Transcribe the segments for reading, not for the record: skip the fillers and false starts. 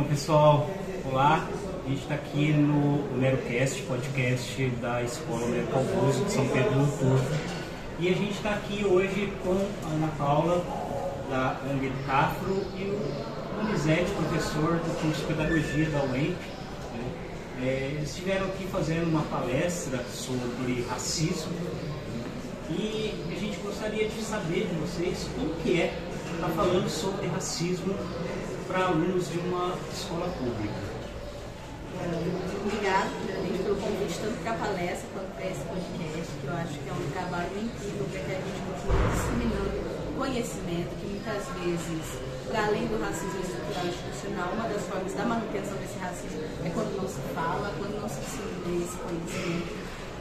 Bom, pessoal, olá. A gente está aqui no Nerocast, podcast da Escola Homero Calvoso de São Pedro do Turvo. E a gente está aqui hoje com a Ana Paula, da Angueiro Cafro, e o Donizete, professor do curso de Pedagogia da UEMP. Eles estiveram aqui fazendo uma palestra sobre racismo e a gente gostaria de saber de vocês como que é estar falando sobre racismo para alunos de uma escola pública. Obrigada, primeiramente, pelo convite, tanto para a palestra quanto para esse podcast, que eu acho que é um trabalho incrível para que a gente continue disseminando conhecimento, que muitas vezes, para além do racismo estrutural e institucional, uma das formas da manutenção desse racismo é quando não se fala, quando não se dissemina esse conhecimento.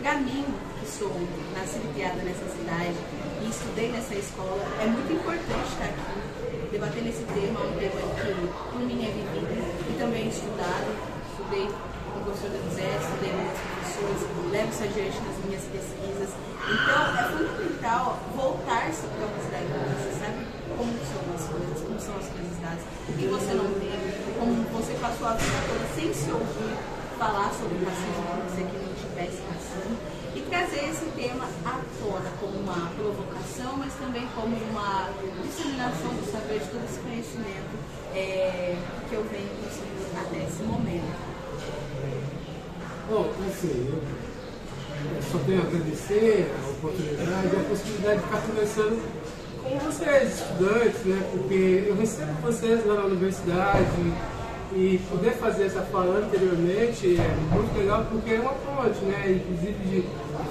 Para mim, que sou nascida e criada nessa cidade e estudei nessa escola, é muito importante estar aqui, debatendo esse tema, um tema que, por mim, é vivido e também estudado. Estudei com o professor Donizete, estudei com outras professores, levo isso adiante nas minhas pesquisas. Então, é fundamental voltar-se para uma cidade como você, sabe como são as coisas, como são as coisas dadas, o que você não teve, como você passou a vida toda sem se ouvir falar sobre racismo, como se aqui não tivesse racismo, e trazer esse tema à tona como uma provocação, mas também como uma disseminação do saber, de todo esse conhecimento que eu venho conseguindo até esse momento. Bom, assim, eu só tenho a agradecer a oportunidade e a possibilidade de estar conversando com vocês, estudantes, né? Porque eu recebo vocês lá na universidade e poder fazer essa fala anteriormente é muito legal porque é uma ponte, né? Inclusive de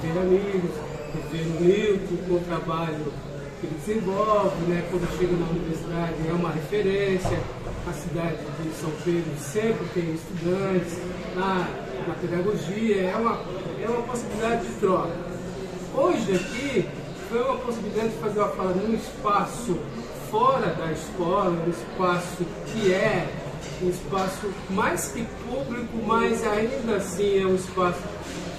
ter amigos, de ver o Milton com o trabalho que ele desenvolve, né? Quando chega na universidade é uma referência. A cidade de São Pedro sempre tem estudantes na pedagogia, é uma possibilidade de troca. Hoje aqui foi uma possibilidade de fazer uma fala num espaço fora da escola, um espaço que é um espaço mais que público, mas ainda assim é um espaço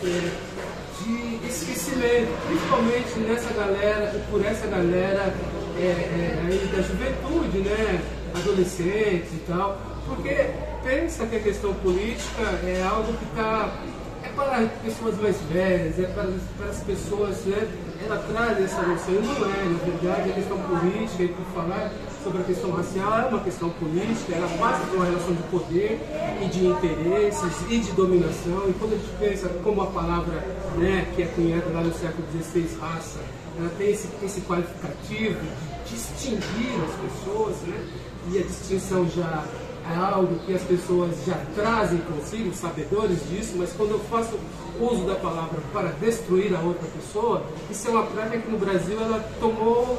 de esquecimento, principalmente nessa galera, e por essa galera aí da juventude, né? Adolescentes e tal, porque pensa que a questão política é algo que é para pessoas mais velhas, é para as pessoas, né? Ela traz essa noção, e não é, na verdade, a questão política, e por falar sobre a questão racial, é uma questão política, ela passa por uma relação de poder e de interesses e de dominação, e quando a gente pensa como a palavra, né, que é cunhada lá no século XVI, raça, ela tem esse qualificativo de distinguir as pessoas, né? E a distinção já é algo que as pessoas já trazem consigo, sabedores disso, mas quando eu faço uso da palavra para destruir a outra pessoa, isso é uma prática que no Brasil ela tomou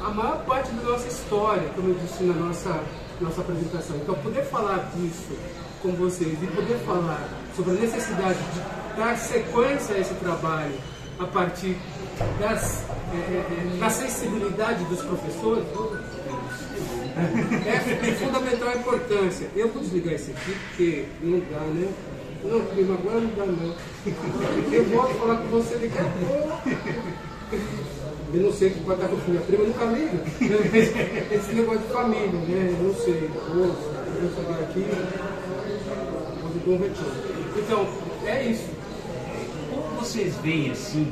a maior parte da nossa história, como eu disse na nossa apresentação. Então, poder falar disso com vocês e poder falar sobre a necessidade de dar sequência a esse trabalho a partir da sensibilidade dos professores, é de fundamental importância. Eu vou desligar esse aqui porque não dá, né? Não, prima, agora não dá não. Eu volto a falar com você daqui a pouco. Eu não sei o que vai estar com a minha prima, nunca liga. Esse negócio de família, né? Eu não sei. Vou chegar aqui, vou dar um retorno. Então, é isso. Como vocês veem assim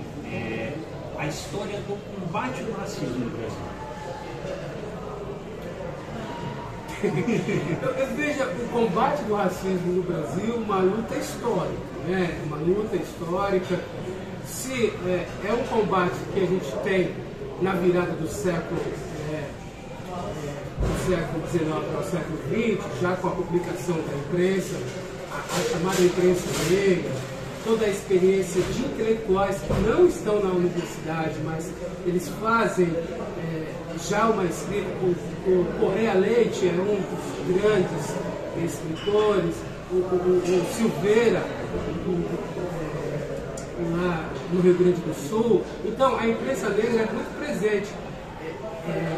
a história do combate ao racismo no Brasil? Eu vejo o combate do racismo no Brasil uma luta histórica, né? Uma luta histórica. Se é um combate que a gente tem na virada do século XIX para o século XX, já com a publicação da imprensa, a chamada imprensa negra, toda a experiência de intelectuais que não estão na universidade, mas eles fazem já uma escrita. O Correia Leite é um dos grandes escritores, o Silveira, lá no Rio Grande do Sul. Então, a imprensa negra é muito presente.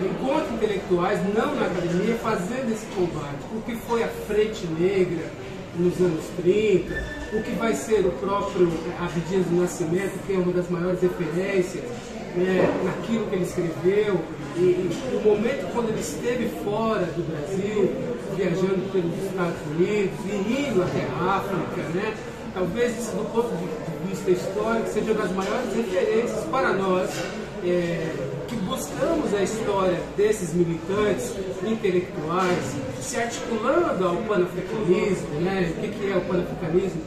Encontra intelectuais, não na academia, fazendo esse combate. O que foi a Frente Negra nos anos 30, o que vai ser o próprio Abdias do Nascimento, que é uma das maiores referências naquilo que ele escreveu, e o momento quando ele esteve fora do Brasil, viajando pelos Estados Unidos e indo até a África, né? Talvez isso, do ponto de vista histórico, seja uma das maiores referências para nós, que buscamos a história desses militantes intelectuais, se articulando ao panafricanismo, né? O que é o panafricanismo?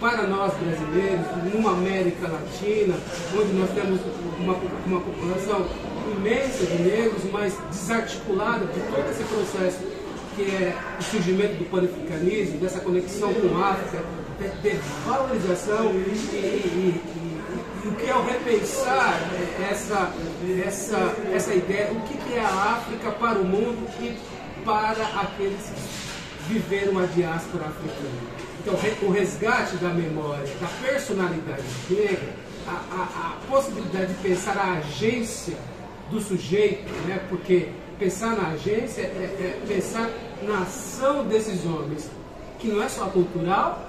Para nós brasileiros, numa América Latina, onde nós temos uma população imensa de negros, mas desarticulada de todo esse processo que é o surgimento do panafricanismo, dessa conexão com a África, de valorização e o que é o repensar essa ideia, o que é a África para o mundo e para aqueles que viveram a diáspora africana. Então, o resgate da memória, da personalidade negra, a possibilidade de pensar a agência do sujeito, né? Porque pensar na agência é pensar na ação desses homens, que não é só cultural,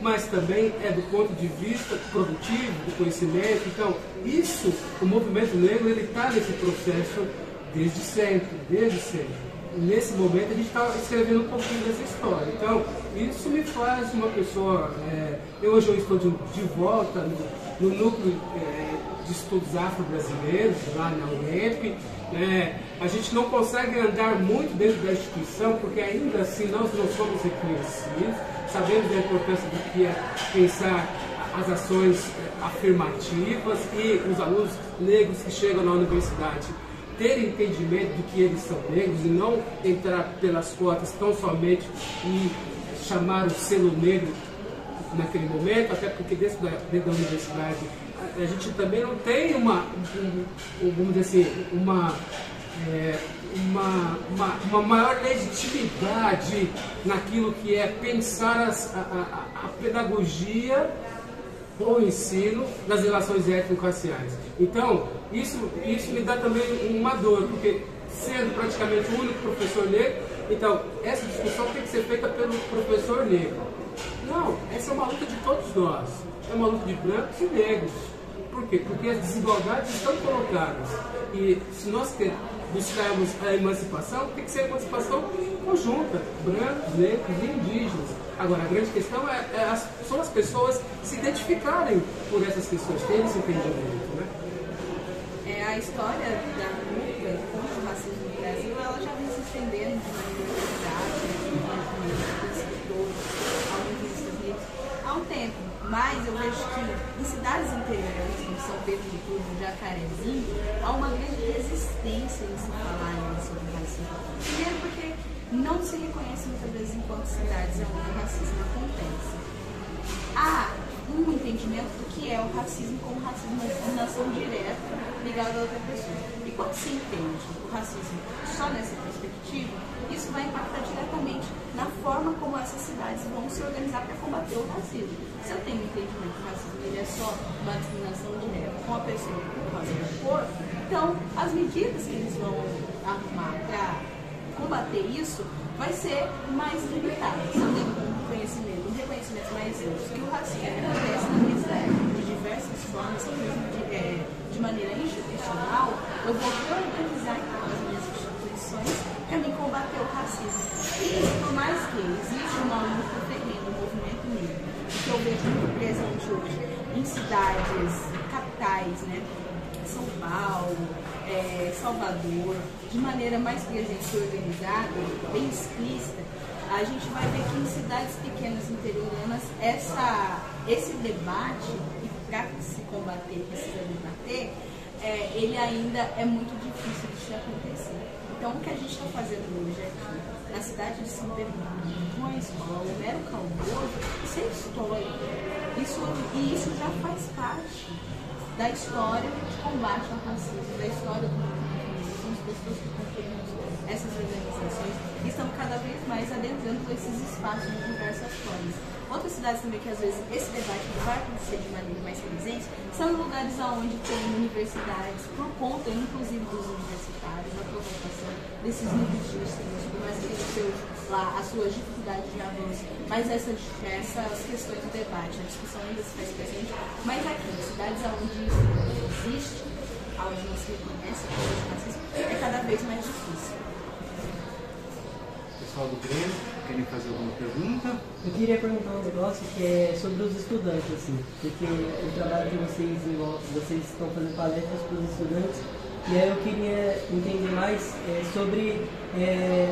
mas também é do ponto de vista produtivo, do conhecimento. Então, isso, o movimento negro, ele está nesse processo desde sempre. Nesse momento a gente está escrevendo um pouquinho dessa história. Então, isso me faz uma pessoa... hoje eu estou de volta no núcleo de estudos afro-brasileiros, lá na UEP. A gente não consegue andar muito dentro da instituição, porque ainda assim nós não somos reconhecidos. Sabemos da importância do que é pensar as ações afirmativas e os alunos negros que chegam na universidade ter entendimento de que eles são negros e não entrar pelas cotas tão somente e chamar o selo negro naquele momento, até porque dentro da universidade a gente também não tem vamos dizer assim, uma maior legitimidade naquilo que é pensar a pedagogia ou ensino das relações étnico-raciais. Então, isso me dá também uma dor, porque sendo praticamente o único professor negro, então essa discussão tem que ser feita pelo professor negro. Não, essa é uma luta de todos nós, é uma luta de brancos e negros. Por quê? Porque as desigualdades estão colocadas. E se nós buscarmos a emancipação, tem que ser a emancipação conjunta, brancos, negros e indígenas. Agora, a grande questão são as pessoas se identificarem por essas questões, terem esse entendimento, né? A história da luta contra o racismo no Brasil, ela já vem se estendendo de maneira didática, com escritores, alguns livros, há um tempo. Mas eu vejo que em cidades interiores, como São Pedro do Turvo, Jacarezinho, há uma grande resistência em se falar sobre o racismo. Primeiro porque não se reconhece muitas vezes enquanto cidades onde o racismo acontece. Há um entendimento do que é o racismo como racismo de discriminação direta ligada a outra pessoa. E quando se entende o racismo só nessa perspectiva, isso vai impactar diretamente na forma como essas cidades vão se organizar para combater o racismo. Se eu tenho um entendimento que o racismo ele é só uma discriminação direta com a pessoa por causa da cor, então as medidas que eles vão arrumar para combater isso vai ser mais limitadas. Se eu tenho um reconhecimento mais amplo que o racismo acontece na minha cidade de diversas formas, de maneira institucional, eu vou organizar então as minhas instituições para me combater o racismo. E por mais que exista uma luta terrena no movimento negro, que eu vejo muito presente hoje em cidades capitais, né? São Paulo, Salvador, de maneira mais presente e organizada, bem explícita, a gente vai ver que em cidades pequenas interioranas esse debate, e para se combater, precisa debater, ele ainda é muito difícil de acontecer. Então o que a gente está fazendo hoje aqui, na cidade de São Pedro, com a escola Homero Calvoso, isso é história. Isso já faz parte da história de combate ao racismo, da história do movimento. São as pessoas que compõem essas organizações e estão cada vez mais adentrando esses espaços de diversas formas. Outras cidades também que às vezes esse debate vai acontecer de maneira mais presente são lugares onde tem universidades, por conta inclusive dos universitários, a provocação desses níveis de ensino, por mais que eles lá as suas dificuldades de avanço, mas essas questões do debate, a discussão ainda se faz presente, mas aqui, em cidades onde isso existe, escolas não se reconhecem como racismo, é cada vez mais difícil. Pessoal do Grêmio, querem fazer alguma pergunta? Eu queria perguntar um negócio que é sobre os estudantes, assim, porque o trabalho que vocês estão fazendo palestras para os estudantes, e aí eu queria entender mais sobre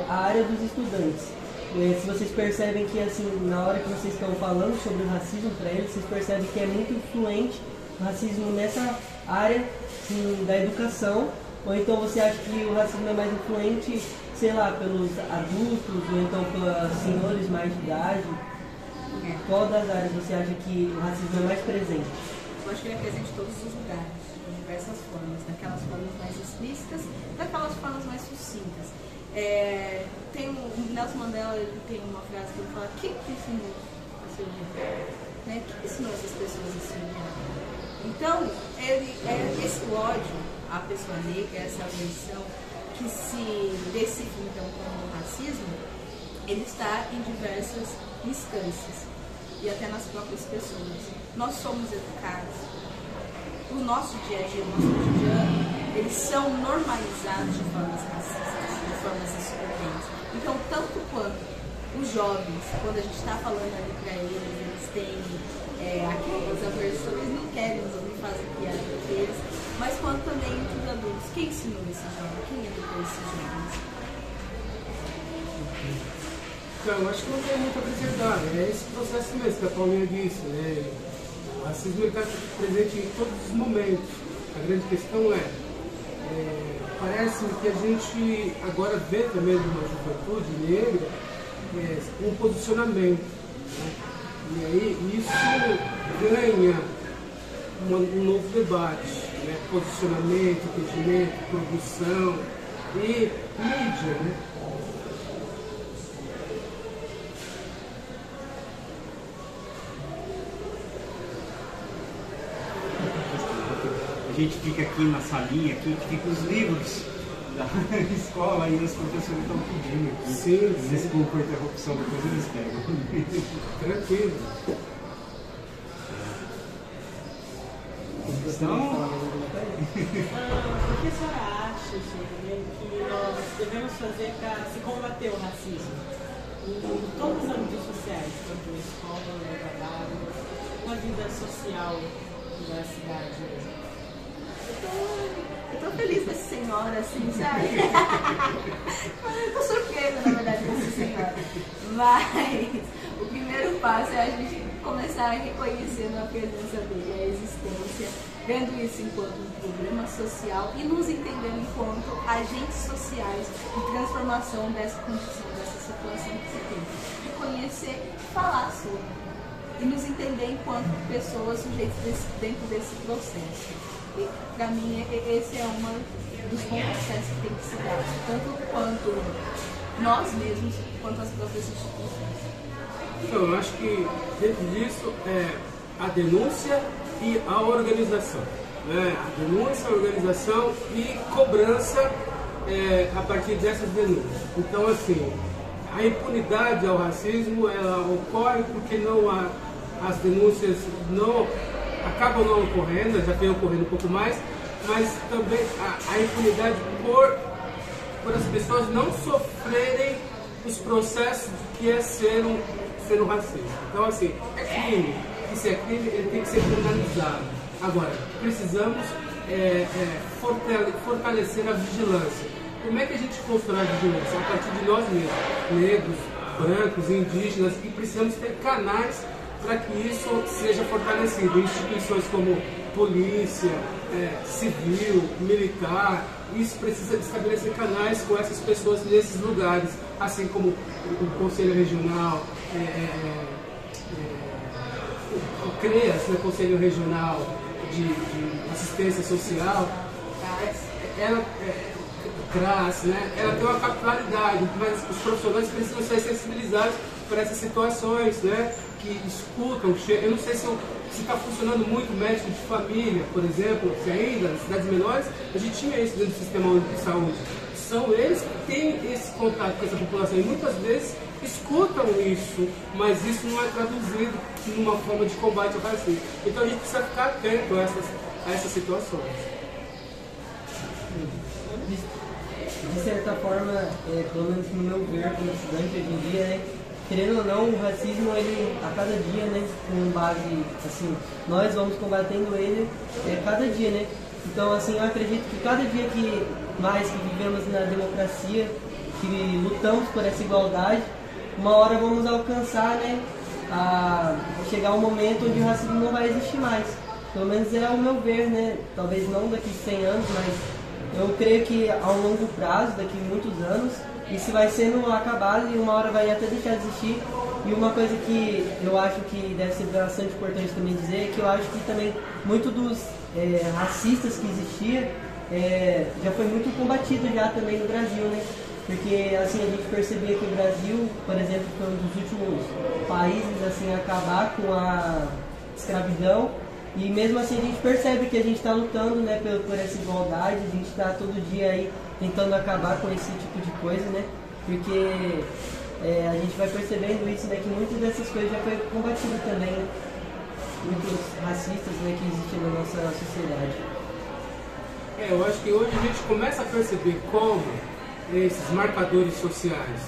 a área dos estudantes. Se vocês percebem que, assim, na hora que vocês estão falando sobre o racismo para eles, vocês percebem que é muito influente o racismo nessa área, assim, da educação, ou então você acha que o racismo é mais influente, sei lá, pelos adultos, ou então pelos senhores mais de idade? Qual das áreas você acha que o racismo é mais presente? Eu acho que ele é presente em todos os lugares, de diversas formas, daquelas formas mais explícitas, daquelas formas mais sucintas. O Nelson Mandela, ele tem uma frase que ele fala: quem ensinou a se odiar? Né? Quem ensinou essas pessoas a se odiar? Então, esse ódio à pessoa negra, essa aversão que se decifra então como racismo, ele está em diversas instâncias e até nas próprias pessoas. Nós somos educados, o nosso dia a dia, o nosso cotidiano, eles são normalizados de formas racistas, de formas excludentes. Então, tanto quanto os jovens, quando a gente está falando ali para eles têm aquelas aversões, não querem nos ouvir fazer piada com eles, mas quanto também entre os adultos. Quem ensinou esses jovens? Quem educou esses jovens? Então, eu acho que não tem muito a acrescentar, é esse processo mesmo que a Paulinha disse, né? O racismo está presente em todos os momentos. A grande questão parece-me que a gente agora vê também numa juventude negra um posicionamento, né? E aí isso ganha um novo debate, né? Posicionamento, entendimento, produção e mídia, né? A gente fica aqui na salinha, aqui, que fica os livros da escola e os professores estão pedindo aqui. Sim. Desculpa a interrupção, depois eles pegam. Tranquilo. Então, o que a senhora acha, Chico, que nós devemos fazer para se combater o racismo em todos os âmbitos sociais, tanto na escola, no trabalho, na vida social da cidade mesmo? Eu tô feliz com essa senhora, assim, sabe? Eu tô surpresa, na verdade, com essa senhora. Mas o primeiro passo é a gente começar reconhecendo a presença dele, a existência, vendo isso enquanto um problema social e nos entendendo enquanto agentes sociais de transformação dessa condição, dessa situação que se tem. Reconhecer e falar sobre. E nos entender enquanto pessoas sujeitos dentro desse processo. E, para mim, esse é um dos processos que tem que se dar, tanto quanto nós mesmos, quanto as próprias instituições. Então, eu acho que dentro disso é a denúncia e a organização. Né? A denúncia, a organização e cobrança a partir dessas denúncias. Então, assim, a impunidade ao racismo, ela ocorre porque as denúncias acabam não ocorrendo, já vem ocorrendo um pouco mais, mas também a impunidade por as pessoas não sofrerem os processos que é ser um racista. Então, assim, é crime. E se é crime, ele tem que ser penalizado. Agora, precisamos fortalecer a vigilância. Como é que a gente constrói a vigilância? A partir de nós mesmos, negros, brancos, indígenas, e precisamos ter canais para que isso seja fortalecido. Instituições como polícia, civil, militar, isso precisa estabelecer canais com essas pessoas nesses lugares, assim como o Conselho Regional, o CREAS, né, Conselho Regional de Assistência Social, CRAS, né, ela tem uma capilaridade, mas os profissionais precisam ser sensibilizados para essas situações, né, que escutam, eu não sei se está funcionando muito médico de família, por exemplo, se ainda, nas cidades menores, a gente tinha isso dentro do sistema único de saúde. São eles que têm esse contato com essa população e muitas vezes escutam isso, mas isso não é traduzido numa forma de combate ao racismo. Então a gente precisa ficar atento a essas situações. de certa forma, pelo menos no meu ver como estudante hoje em dia, né, querendo ou não, o racismo, ele, a cada dia, né, com base, assim, nós vamos combatendo ele cada dia, né. Então, assim, eu acredito que cada dia que mais que vivemos na democracia, que lutamos por essa igualdade, uma hora vamos alcançar, né, a chegar um momento onde o racismo não vai existir mais. Pelo menos é o meu ver, né, talvez não daqui 100 anos, mas eu creio que a um longo prazo, daqui a muitos anos, isso vai sendo acabado e uma hora vai até deixar de existir. E uma coisa que eu acho que deve ser bastante importante também dizer é que eu acho que também muito dos racistas que existia já foi muito combatido já também no Brasil, né? Porque assim, a gente percebia que o Brasil, por exemplo, foi um dos últimos países assim, a acabar com a escravidão. E mesmo assim a gente percebe que a gente está lutando, né, por essa igualdade, a gente está todo dia aí tentando acabar com esse tipo de coisa, né? Porque a gente vai percebendo isso, né, que muitas dessas coisas já foi combatido também, né? Muitos racistas, né, que existem na nossa sociedade. Eu acho que hoje a gente começa a perceber como esses marcadores sociais,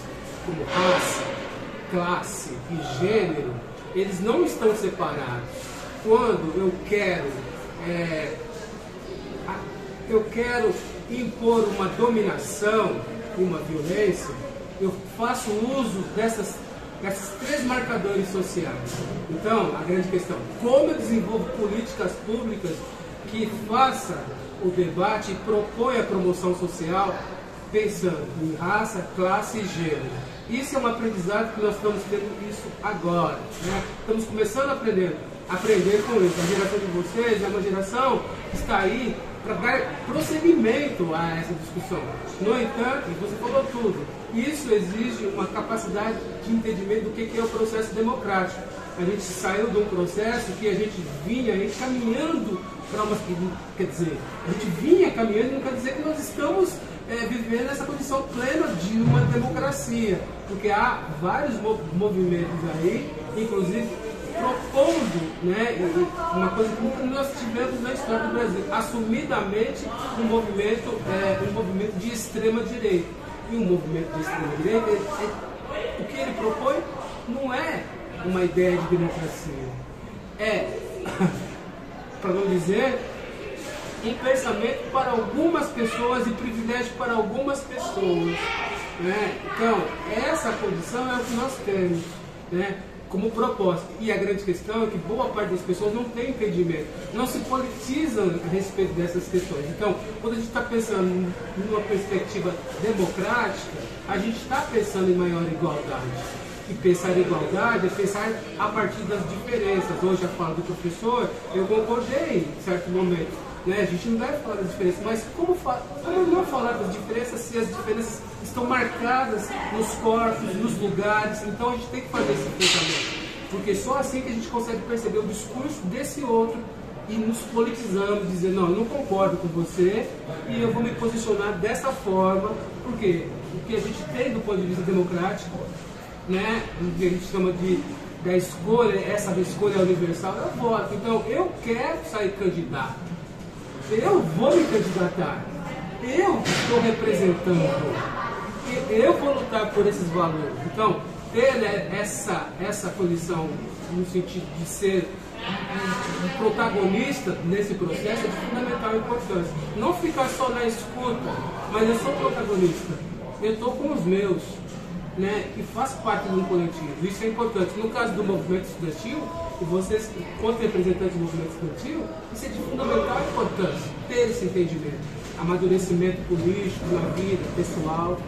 como raça, classe e gênero, eles não estão separados. Quando eu quero impor uma dominação, uma violência, eu faço uso desses três marcadores sociais. Então, a grande questão, como eu desenvolvo políticas públicas que façam o debate e propõe a promoção social pensando em raça, classe e gênero. Isso é um aprendizado que nós estamos tendo isso agora, né? Estamos começando a aprender com isso. A geração de vocês é uma geração que está aí para dar prosseguimento a essa discussão. No entanto, você falou tudo, isso exige uma capacidade de entendimento do que é o processo democrático. A gente saiu de um processo que a gente vinha caminhando para uma... Quer dizer, a gente vinha caminhando, não quer dizer que nós estamos vivendo essa condição plena de uma democracia, porque há vários movimentos aí, inclusive propondo, né, uma coisa que nunca nós tivemos na história do Brasil, assumidamente um movimento de extrema direita. E um movimento de extrema direita, o que ele propõe não é uma ideia de democracia, para não dizer, um pensamento para algumas pessoas e privilégio para algumas pessoas, né? Então, essa condição é o que nós temos, né, como proposta. E a grande questão é que boa parte das pessoas não tem entendimento, não se politizam a respeito dessas questões. Então, quando a gente está pensando numa perspectiva democrática, a gente está pensando em maior igualdade. E pensar em igualdade é pensar a partir das diferenças. Hoje, a fala do professor, eu concordei em certo momento. Né? A gente não deve falar das diferenças, mas como não falar das diferenças se as diferenças estão marcadas nos corpos, nos lugares? Então a gente tem que fazer esse pensamento, porque só assim que a gente consegue perceber o discurso desse outro e nos politizamos, dizer, não, eu não concordo com você e eu vou me posicionar dessa forma, porque o que a gente tem do ponto de vista democrático, né, o que a gente chama da escolha, essa escolha universal, é o voto. Então eu quero sair candidato, eu vou me candidatar, eu estou representando, eu vou lutar por esses valores. Então, ter essa condição no sentido de ser um protagonista nesse processo é de fundamental importância. Não ficar só na escuta, mas eu sou protagonista, eu estou com os meus, né, e faço parte de um coletivo. Isso é importante. No caso do movimento estudantil, e vocês, quanto representantes do movimento estudantil, isso é de fundamental importância, ter esse entendimento, amadurecimento político, na vida, pessoal.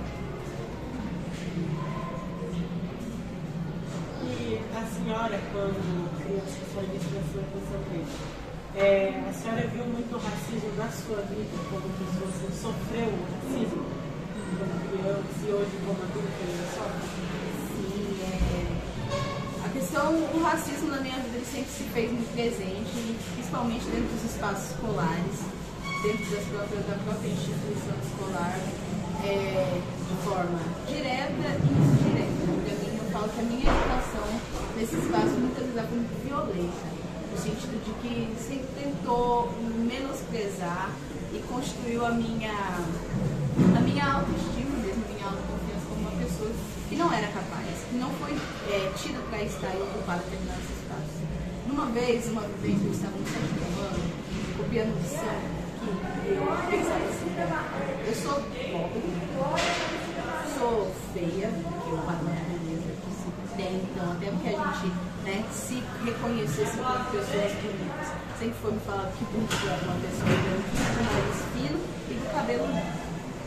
E a senhora, quando criança, foi isso na sua função política, a senhora viu muito racismo na sua vida, como pessoa, você sofreu racismo como criança e hoje como adulta? Sim, a questão do racismo na minha vida ele sempre se fez muito presente, principalmente dentro dos espaços escolares, dentro da própria instituição escolar, de forma direta e indireta. Para mim, eu falo que a minha educação nesse espaço muitas vezes foi muito violenta. no sentido de que sempre tentou menosprezar e construiu a minha autoestima mesmo, a minha autoconfiança como uma pessoa que não era capaz, que não foi tida para estar e ocupar determinados espaços. Uma vez eu estava no 7º ano, copiando lição, que eu pensava assim, eu sou pobre, sou feia, porque o padrão de beleza que se tem, então até porque a gente, né, se reconhecesse como pessoas bonitas, sempre foi me falado que bonito era uma pessoa branquinha, com nariz fino e do cabelo longo.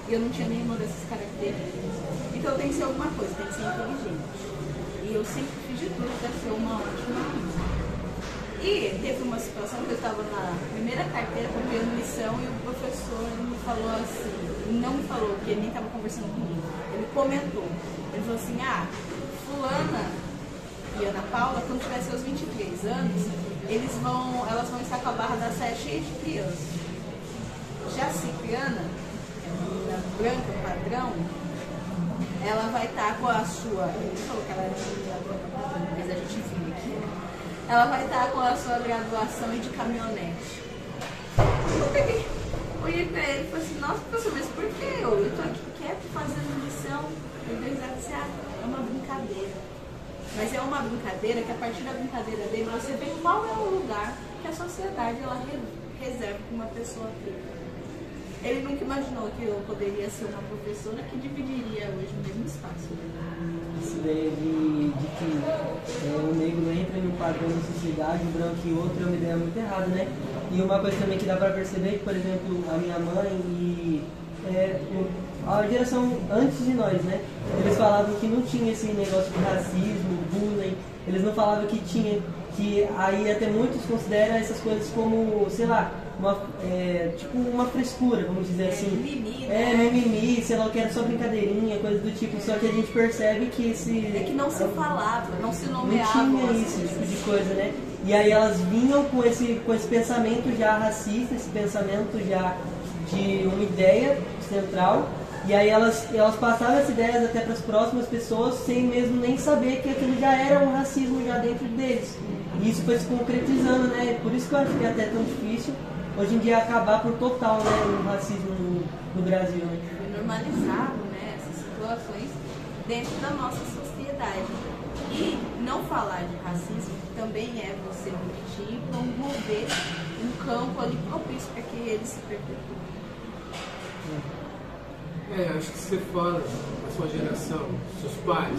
E eu não tinha nenhuma dessas características. Então tem que ser alguma coisa, tem que ser inteligente. E eu sempre fiz de tudo para ser uma ótima aluna. E teve uma situação que eu estava na primeira carteira copiando lição e o professor me falou assim, não me falou, porque ele nem estava conversando comigo, ele comentou, ele falou assim, fulana e Ana Paula, quando tiver seus 23 anos, elas vão estar com a barra da saia cheia de crianças. Já a Cipriana, a menina branca, padrão, ela vai estar com a sua, ele falou que ela era uma menina branca, padrão, mas a gente viu aqui, né? Ela vai estar com a sua graduação e de caminhonete. Eu peguei, olhei pra ele e falei assim, nossa, professor, mas por que eu tô aqui quieto fazendo lição? Ele deu risada assim, é uma brincadeira. Mas é uma brincadeira que a partir da brincadeira dele você vê qual é o lugar que a sociedade ela reserva para uma pessoa preta. Ele nunca imaginou que eu poderia ser uma professora que dividiria hoje o mesmo espaço. Essa ideia de que o negro entra em um padrão da sociedade, o branco em outro, é uma ideia muito errada, né? E uma coisa também que dá para perceber que, por exemplo, a minha mãe e a geração antes de nós, né? Eles falavam que não tinha esse negócio de racismo, bullying, eles não falavam que tinha, que aí até muitos consideram essas coisas como, sei lá, tipo uma frescura, vamos dizer assim. Mimimi, sei lá, o que era só brincadeirinha, coisa do tipo, só que a gente percebe que esse... É que não se falava, não se nomeava. Não tinha esse tipo de coisa, né? E aí elas vinham com esse pensamento já racista, esse pensamento já de uma ideia central, e aí elas passavam essas ideias até para as próximas pessoas sem mesmo nem saber que aquilo já era um racismo já dentro deles. E isso foi se concretizando, né? Por isso que eu acho que é até tão difícil hoje em dia acabar por total, né, o racismo no Brasil, né? Foi normalizado, né, essas situações dentro da nossa sociedade. E não falar de racismo também é você omitir e promover um campo ali propício para que ele se perpetue. Acho que você fala da sua geração, seus pais,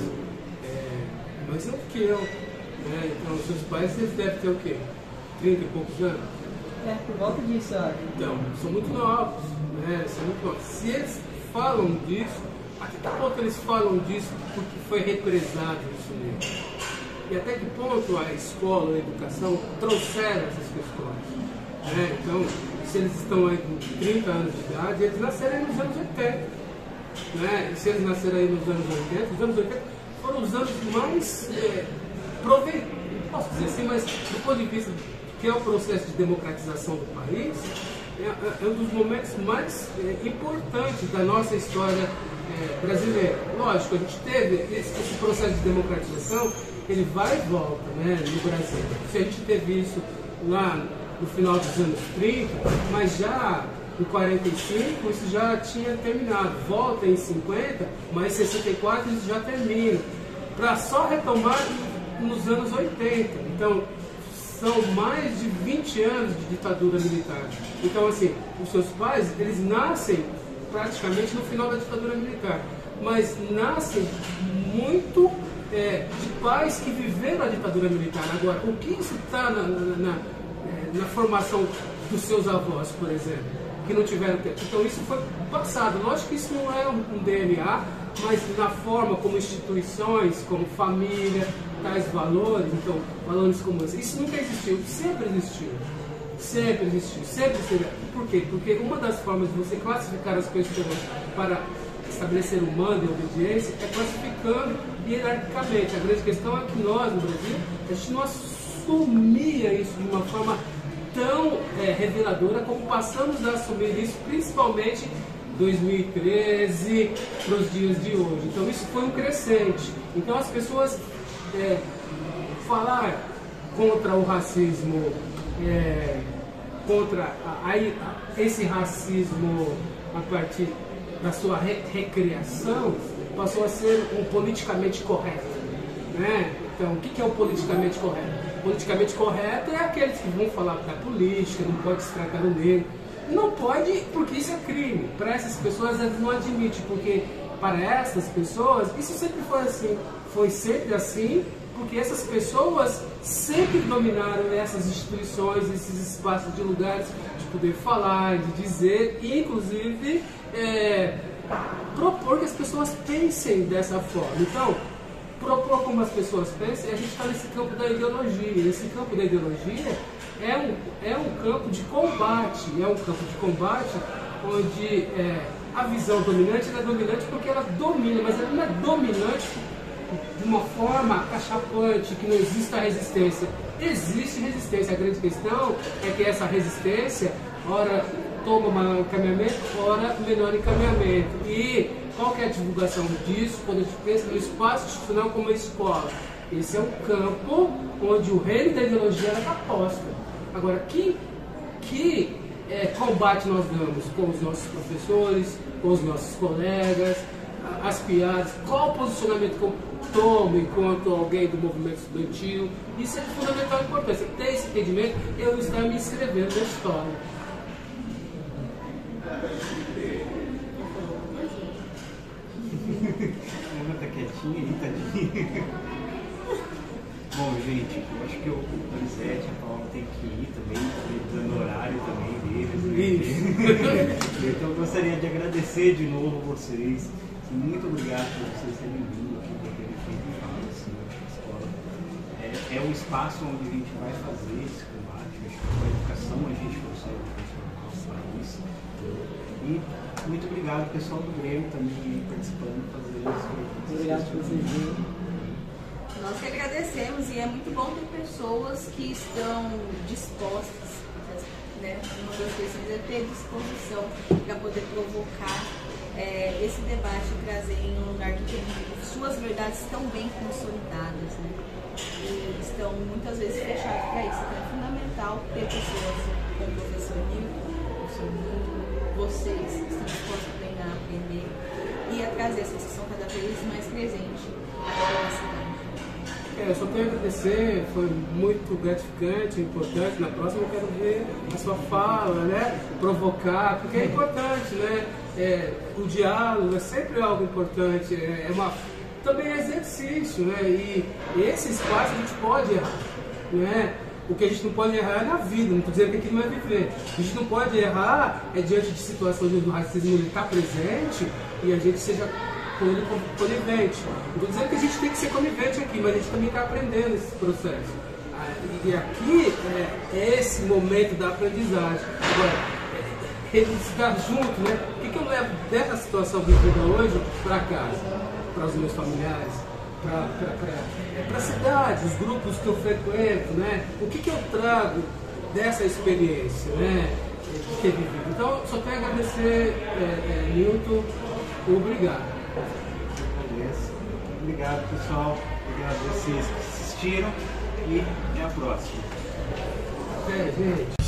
mais novo que eu, né? Então seus pais eles devem ter o quê? 30 e poucos anos? Por volta disso, eu acho. Então, são muito novos, né? São muito novos. Se eles falam disso, até que ponto eles falam disso porque foi represado isso mesmo? E até que ponto a escola, a educação trouxeram essas questões? Né? Então, se eles estão aí com 30 anos de idade, eles nasceram aí nos anos 80. Né? E se eles nasceram aí nos anos 80, os anos 80 foram os anos mais proveitosos, posso dizer assim, mas do ponto de vista que é o processo de democratização do país, é um dos momentos mais importantes da nossa história brasileira. Lógico, a gente teve esse processo de democratização, ele vai e volta, né, no Brasil. Se a gente teve isso lá no final dos anos 30, mas já em 45 isso já tinha terminado. Volta em 50, mas em 64 isso já termina. Para só retomar nos anos 80. Então, são mais de 20 anos de ditadura militar. Então, assim, os seus pais, eles nascem praticamente no final da ditadura militar, mas nascem muito de pais que viveram a ditadura militar. Agora, o que isso está na formação dos seus avós, por exemplo, que não tiveram tempo? Então, isso foi passado. Lógico que isso não é um DNA, mas na forma como instituições, como família, tais valores, então, valores como esse. Isso nunca existiu, sempre existiu. Sempre existiu, sempre será. Por quê? Porque uma das formas de você classificar as pessoas para estabelecer o mando e obediência é classificando hierarquicamente. A grande questão é que nós, no Brasil, a gente não assumia isso de uma forma tão reveladora como passamos a assumir isso, principalmente 2013 para os dias de hoje. Então isso foi um crescente. Então as pessoas falar contra o racismo, contra esse racismo a partir da sua recriação, passou a ser um politicamente correto, né? Então, o que é o politicamente correto? O politicamente correto é aqueles que vão falar da política, não pode estragar o negro. Não pode, porque isso é crime. Para essas pessoas, eles não admitem, porque para essas pessoas, isso sempre foi assim. Foi sempre assim, porque essas pessoas sempre dominaram essas instituições, esses espaços de lugares de poder falar, de dizer, e inclusive propor que as pessoas pensem dessa forma. Então, propor como as pessoas pensam, a gente está nesse campo da ideologia. Esse campo da ideologia é um campo de combate, onde a visão dominante é dominante porque ela domina, mas ela não é dominante de uma forma acachapante, que não exista resistência. Existe resistência. A grande questão é que essa resistência, ora toma maior encaminhamento, ora menor encaminhamento. E qual que é a divulgação disso quando a gente pensa no espaço institucional como a escola? Esse é um campo onde o reino da ideologia está posta. Agora, que combate nós damos com os nossos professores, com os nossos colegas, as piadas, qual posicionamento que eu tomo enquanto alguém do movimento estudantil? Isso é de fundamental importância. Ter esse entendimento, eu estar me inscrevendo na história. Ela tá quietinha aí, tadinha. Bom, gente, eu acho que o Lisete e a Paula tem que ir também, dando horário também deles. Então eu gostaria de agradecer de novo vocês. Muito obrigado por vocês terem vindo aqui, por terem feito fala assim, a escola. É um espaço onde a gente vai fazer esse combate. Acho que com a educação a gente consegue transformar o país. E muito obrigado, pessoal do Grêmio também participando, fazendo isso. Muito obrigado por vocês virem. Nós que agradecemos, e é muito bom ter pessoas que estão dispostas, né? Uma das questões é ter disposição para poder provocar esse debate e trazer em um lugar que suas verdades estão bem consolidadas, né? E estão muitas vezes fechadas para isso. Então é fundamental ter pessoas como o professor Nilton, vocês que estão dispostos a treinar, a aprender e a trazer essa discussão cada vez mais presente aqui na cidade. Eu só tenho a agradecer, foi muito gratificante, importante. Na próxima eu quero ver a sua fala, né? Provocar, porque é importante, né? O diálogo é sempre algo importante, também é exercício, né? E esse espaço a gente pode errar, né? O que a gente não pode errar é na vida, não estou dizendo que aqui não é viver. A gente não pode errar diante de situações onde o racismo está presente e a gente seja conivente. Não estou dizendo que a gente tem que ser conivente aqui, mas a gente também está aprendendo esse processo. E aqui é esse momento da aprendizagem. Agora, estar junto, né? O que eu levo dessa situação vivida hoje para casa? Para os meus familiares? Para a cidade, os grupos que eu frequento, né? O que eu trago dessa experiência, né? De ter vivido. Então, só quero agradecer, Nilton, obrigado. Obrigado, pessoal. Obrigado a vocês que assistiram e até a próxima. Gente.